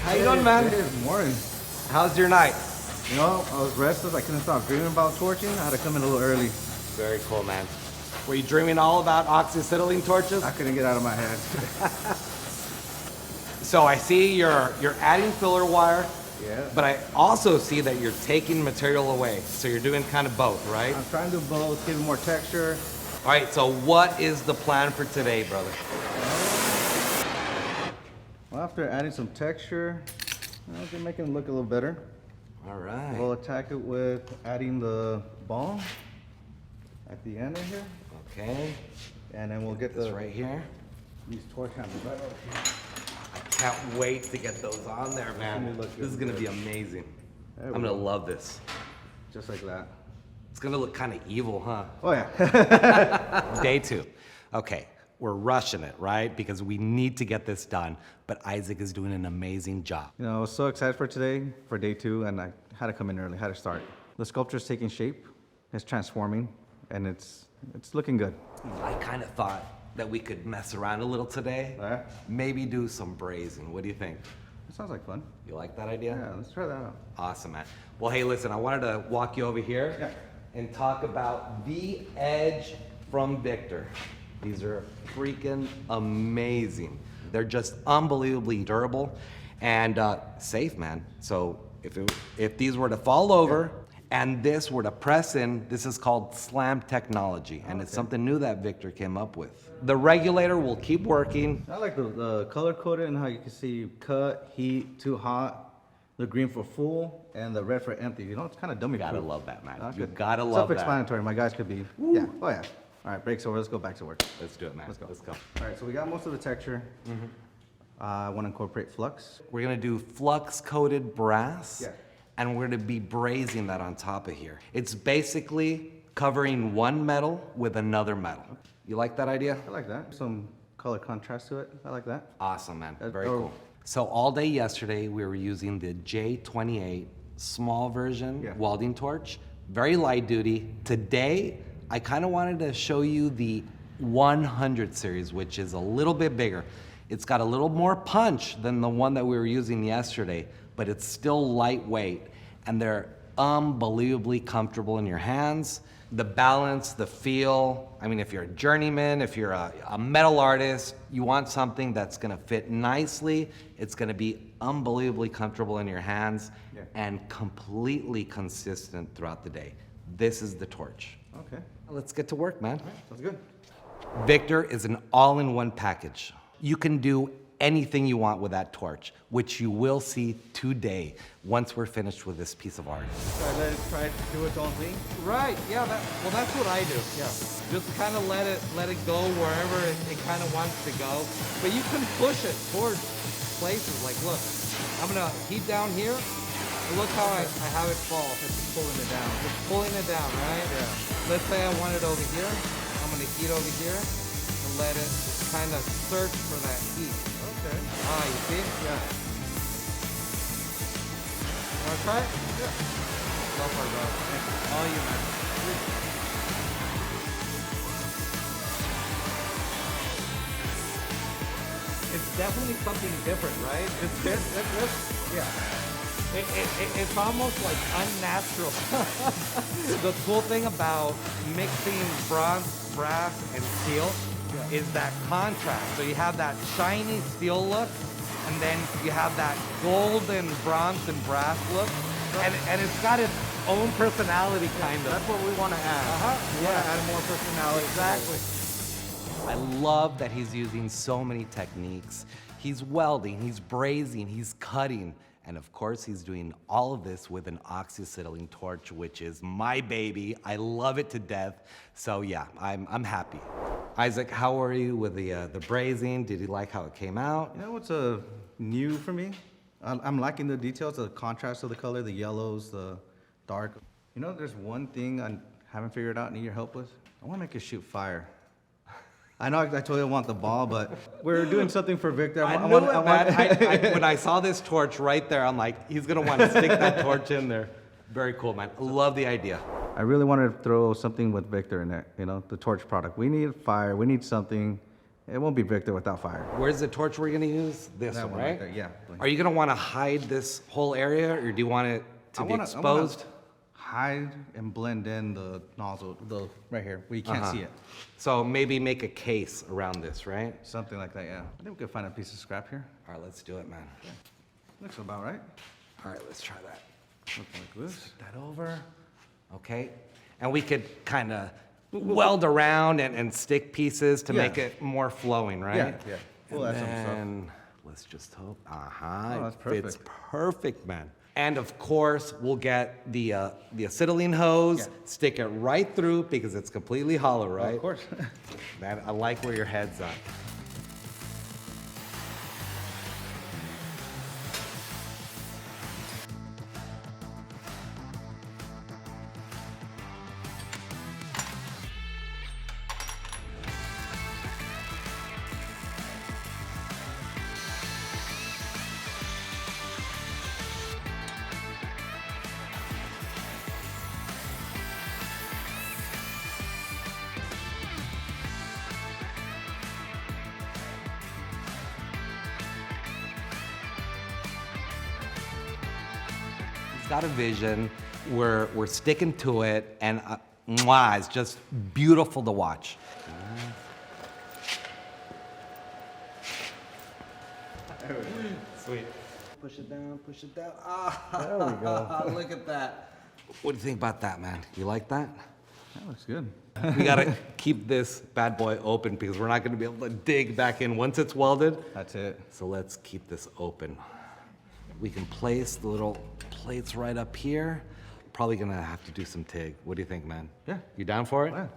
How you doing, man? Good morning. How's your night? You know, I was restless. I couldn't stop dreaming about torching. I had to come in a little early. Very cool, man. Were you dreaming all about oxy-acetylene torches? I couldn't get out of my head. So I see you're adding filler wire. Yeah. But I also see that you're taking material away. So you're doing kind of both, right? I'm trying to do both, give it more texture. All right, so what is the plan for today, brother? Well, after adding some texture, I'll be making it look a little better. All right. We'll attack it with adding the ball at the end of here. Okay. And then we'll get This right here. these torch handles right over here. Can't wait to get those on there, man. This is gonna be amazing. I'm gonna love this. Just like that. It's gonna look kind of evil, huh? Oh yeah. Day 2. Okay, we're rushing it, right? Because we need to get this done, but Isaac is doing an amazing job. You know, I was so excited for today, for day 2, and I had to come in early, had to start. The sculpture's taking shape, it's transforming, and it's looking good. I kind of thought that we could mess around a little today. Yeah. Maybe do some brazing. What do you think? It sounds like fun. You like that idea? Yeah, let's try that out. Awesome, man. Well, hey, listen, I wanted to walk you over here and talk about the Edge from Victor. These are freaking amazing. They're just unbelievably durable and safe, man. So if these were to fall over and this were to press in, this is called slam technology, and it's something new that Victor came up with. The regulator will keep working. I like the color coded and how you can see cut, heat, too hot, the green for full, and the red for empty. You know, it's kind of dummy You gotta proof. love that, man. Okay. You gotta love that. Self-explanatory. My guys could be. Yeah. Oh yeah. All right, breaks over. Let's go back to work. Let's do it, man. Let's go. Let's go. All right, so we got most of the texture. I want to incorporate flux. We're gonna do flux-coated brass. Yeah. And we're gonna be brazing that on top of here. It's basically covering one metal with another metal. You like that idea? I like that. Some color contrast to it. I like that. Awesome, man. That's Very dope. cool. So all day yesterday, we were using the J28 small version welding torch. Very light duty. Today, I kind of wanted to show you the 100 series, which is a little bit bigger. It's got a little more punch than the one that we were using yesterday, but it's still lightweight, and they're unbelievably comfortable in your hands. The balance, the feel, I mean, if you're a journeyman, if you're a metal artist, you want something that's gonna fit nicely, it's gonna be unbelievably comfortable in your hands, and completely consistent throughout the day. This is the torch. Okay. Let's get to work, man. Sounds good. Victor is an all-in-one package. You can do anything you want with that torch, which you will see today once we're finished with this piece of art. Try to do its own thing. Right, yeah, that's what I do. Yeah. Just kind of let it go wherever it kind of wants to go. But you can push it towards places. Like, look, I'm gonna heat down here. And look how I have it fall. It's pulling it down. It's pulling it down, right? Yeah. Let's say I want it over here. I'm gonna heat over here and let it kind of search for that heat. Okay. Ah, you see? Yeah. Wanna try it? Yeah. Go for it, bro. All you, man. It's definitely something different, right? Yeah. It's almost like unnatural. The cool thing about mixing bronze, brass, and steel is that contrast. So you have that shiny steel look, and then you have that golden bronze and brass look, and it's got its own personality, kind of. That's what we want to add. We want to add more personality. Exactly. I love that he's using so many techniques. He's welding, he's brazing, he's cutting, and of course he's doing all of this with an oxy-acetylene torch, which is my baby. I love it to death. So yeah, I'm happy. Isaac, how are you with the brazing? Did you like how it came out? You know what's new for me? I'm liking the details, the contrast of the color, the yellows, the dark. You know, there's one thing I haven't figured out and need your help with. I want to make it shoot fire. I know I totally want the ball, but we're doing something for Victor. When I saw this torch right there, I'm like, he's gonna want to stick that torch in there. Very cool, man. Love the idea. I really wanted to throw something with Victor in there, you know, the torch product. We need fire, we need something, It won't be Victor without fire. Where's the torch we're gonna use? This That one, one right? there, yeah. Are you gonna wanna hide this whole area, or do you want it to be exposed? Hide and blend in the nozzle, right here, where you can't see it. So maybe make a case around this, right? Something like that, yeah. I think we could find a piece of scrap here. All right, let's do it, man. Looks about right. All right, let's try that. Looks like this. Flip that over. Okay. And we could kind of weld around and stick pieces to make it more flowing, right? Yeah, yeah. We'll And add some stuff. then let's just hope. Oh, that's It fits perfect. perfect, man. And of course, we'll get the acetylene hose, stick it right through because it's completely hollow, right? Of course. Man, I like where your head's at. Got a vision. We're sticking to it, and mwah, it's just beautiful to watch. Sweet. Push it down, push it down. Ah, There we go. look at that. What do you think about that, man? You like that? That looks good. We gotta keep this bad boy open because we're not gonna be able to dig back in once it's welded. That's it. So let's keep this open. We can place the little plates right up here. Probably gonna have to do some TIG. What do you think, man? Yeah. You down for it? Yeah.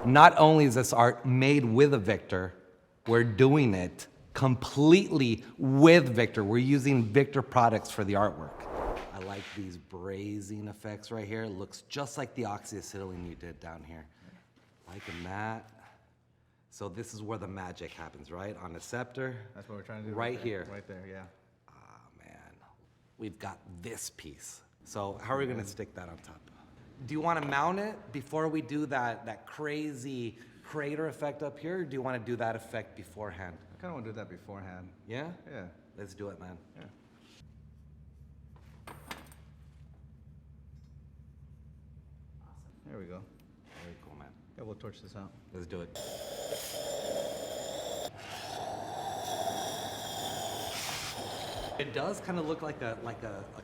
Not only is this art made with a Victor, we're doing it completely with Victor. We're using Victor products for the artwork. I like these brazing effects right here. It looks just like the oxy-acetylene you did down here. Liking that. So this is where the magic happens, right? On a scepter. That's what we're trying to do. Right there. here. Right there, yeah. Ah, man. We've got this piece. So how are we gonna stick that on top? Do you wanna mount it before we do that crazy crater effect up here? Or do you wanna do that effect beforehand? I kind of want to do that beforehand. Yeah? Yeah. Let's do it, man. Yeah. There we go. Very cool, man. Yeah, we'll torch this out. Let's do it. It does kind of look like a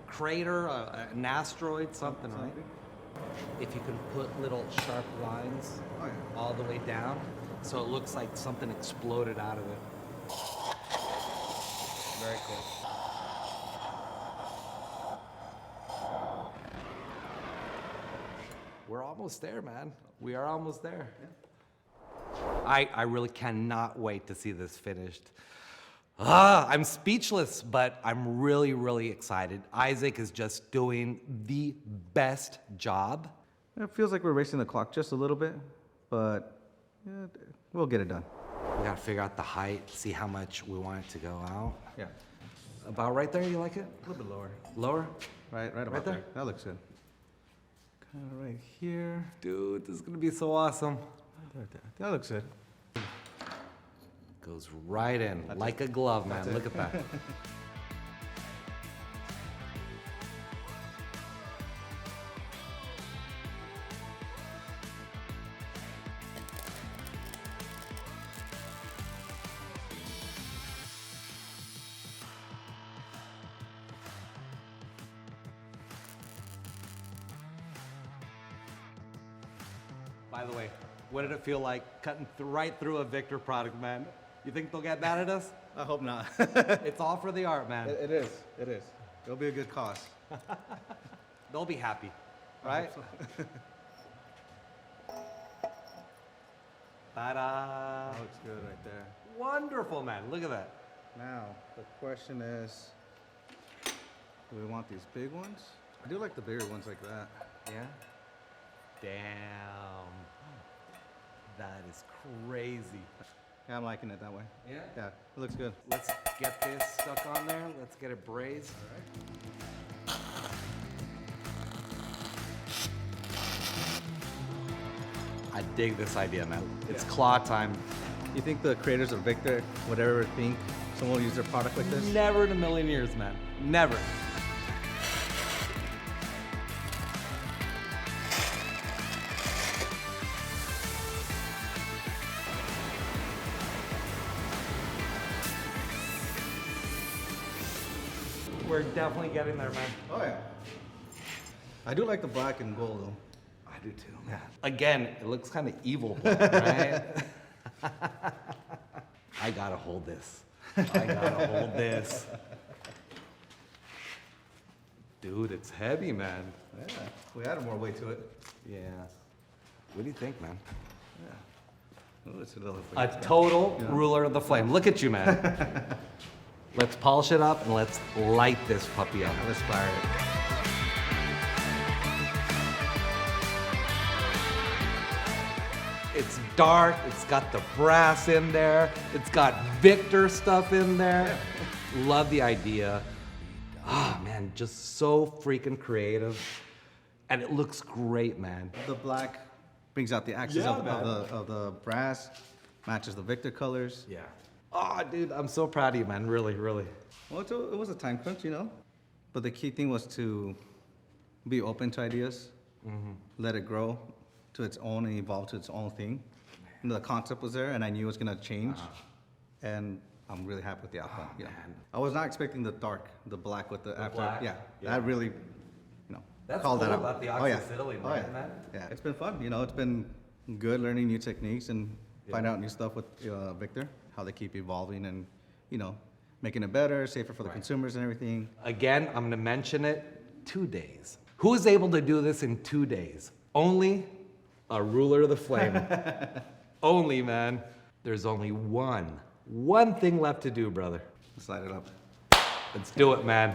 crater, an asteroid, something, right? If you can put little sharp lines Oh, yeah. all the way down, so it looks like something exploded out of it. Very cool. We're almost there, man. We are almost there. I really cannot wait to see this finished. I'm speechless, but I'm really, really excited. Isaac is just doing the best job. It feels like we're racing the clock just a little bit, but yeah, we'll get it done. We gotta figure out the height, see how much we want it to go out. Yeah. About right there, you like it? A little bit lower. Lower? Right about there? there. That looks good. Kind of right here. Dude, this is gonna be so awesome. Right there. That looks good. Goes right in, like a glove, man. Look at that. By the way, what did it feel like cutting right through a Victor product, man? You think they'll get mad at us? I hope not. It's all for the art, man. It is. It is. It'll be a good cause. They'll be happy, right? Ta-da! That looks good right there. Wonderful, man. Look at that. Now, the question is, do we want these big ones? I do like the bigger ones like that. Yeah? Damn. That is crazy. Yeah, I'm liking it that way. Yeah? Yeah, it looks good. Let's get this stuck on there. Let's get it brazed. dig this idea, man. It's claw time. You think the creators of Victor would ever think someone will use their product like this? Never in a million years, man. Never. We're definitely getting there, man. Oh yeah. I do like the black and gold though. I do too, man. Again, it looks kind of evil, right? I gotta hold this. I gotta hold this. Dude, it's heavy, man. Yeah, we added more weight to it. Yeah. What do you think, man? Yeah. Ooh, it's a little A total ruler of the flame. Look at you, man. Let's polish it up and let's light this puppy up. Let's fire it. It's dark, it's got the brass in there, it's got Victor stuff in there. Love the idea. Oh man, just so freaking creative. And it looks great, man. The black brings out the accents of the brass, matches the Victor colors. Yeah. Oh, dude, I'm so proud of you, man. Really, really. Well, it was a time crunch, you know? But the key thing was to be open to ideas, let it grow to its own and evolve to its own thing. And the concept was there, and I knew it was gonna change. And I'm really happy with the outcome. Oh, yeah. man. I was not expecting the dark, the black with the after. black? Yeah, Yeah. that really, That's called cool that out. about the Oh, yeah. oxy-fuel, Oh, yeah. man. Yeah, it's been fun. It's been good learning new techniques and find out new stuff with Victor, how they keep evolving and, making it better, safer for the consumers and everything. Again, I'm gonna mention it, 2 days. Who is able to do this in 2 days? Only a ruler of the flame. Only, man. There's only one thing left to do, brother. Slide it up. Let's do it, man.